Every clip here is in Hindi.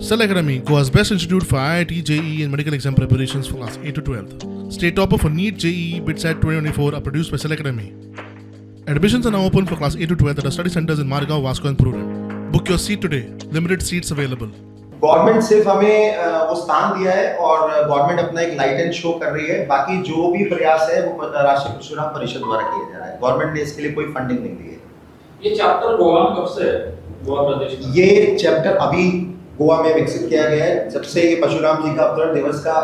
Cell Academy, Goa's best institute for IIT, JEE and medical exam preparations for class 8 to 12th. State topper for NEET, JEE, BITSAT 2024 are produced by Cell Academy. Admissions are now open for class 8 to 12th at our study centers in Margao, Vasco and Prudent. Book your seat today. Limited seats available. Government सिर्फ हमें वो स्थान दिया है और गवर्नमेंट अपना एक लाइट एंड शो कर रही है। बाकी जो भी प्रयास है वो राष्ट्रीय परशुराम परिषद द्वारा किया जा रहा है। गवर्नमेंट ने इसके लिए कोई फंडिंग नहीं दी है। ये चैप्टर गोवा में कब से है? गोवा प्रदेश में ये चैप्टर अभी गोवा में विकसित किया गया है। जब से ये परशुराम जी का अवतरण दिवस का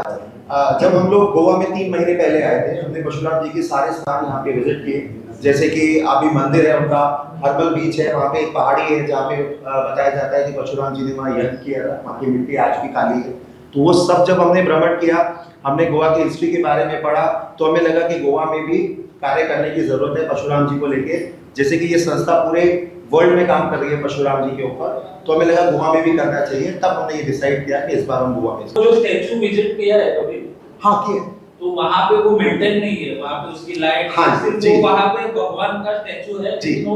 जब हम लोग गोवा में 3 महीने पहले आए थे, हमने परशुराम जी के सारे स्थान यहाँ पे विजिट किए। जैसे कि अभी मंदिर है उनका, हर्बल बीच है, वहाँ पे एक पहाड़ी है जहाँ पे बताया जाता है कि परशुराम जी ने वहाँ यज्ञ किया था। वहाँ की मिट्टी आज भी काली है। तो वो सब जब हमने भ्रमण किया, हमने गोवा की हिस्ट्री के बारे में पढ़ा, तो हमें लगा कि गोवा में भी कार्य करने की जरूरत है परशुराम जी को लेके। जैसे कि ये संस्था पूरे वर्ल्ड में काम कर रही है परशुराम जी के ऊपर, तो हमें लगा गोवा में भी करना चाहिए। तब हमने ये डिसाइड किया कि इस बार हम गोवा में जो स्टैचू विजिट किया है कभी? हाँ किए। तो वहाँ पे वो मेंटेन नहीं है, वहाँ पे उसकी लाइट सिर्फ वो वहाँ पे भगवान का स्टैचू है जिसको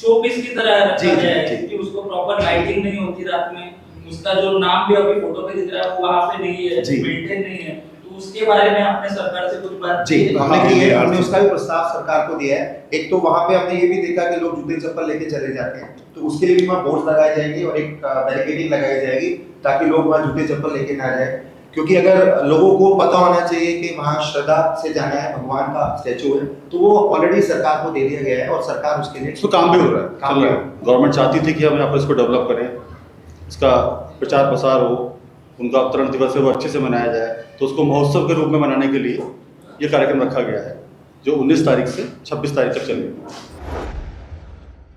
शो पीस की तरह रखा गया है कि उसको प्रॉपर लाइटिंग नहीं होती रात में। उसका जो नाम भी अभी फोटो पे दिख रहा है वो वहाँ पे नहीं है, मेंटेन नहीं है। तो उसके बारे में आपने सरकार से कुछ बात जी हमने की है, हमने उसका भी प्रस्ताव सरकार को दिया है। एक तो वहाँ पे हमने ये भी देखा कि लोग जूते चप्पल लेके चले जाते हैं, तो उसके लिए भी वहाँ बोर्ड लगाए जाएंगे और एक बैरिकेडिंग लगाई जाएगी ताकि लोग वहाँ जूते चप्पल लेके ना जाए। क्योंकि अगर लोगों को पता होना चाहिए कि वहाँ श्रद्धा से जाना है, भगवान का स्टैचू है, तो वो ऑलरेडी सरकार को दे दिया गया है और सरकार उसके लिए तो काम भी हो रहा है। गवर्नमेंट चाहती थी कि हम यहाँ पर इसको डेवलप करें, इसका प्रचार प्रसार हो, उनका अवतरण दिवस है वो अच्छे से मनाया जाए। तो उसको महोत्सव के रूप में मनाने के लिए ये कार्यक्रम रखा गया है जो 19 तारीख से 26 तारीख तक चलेगा।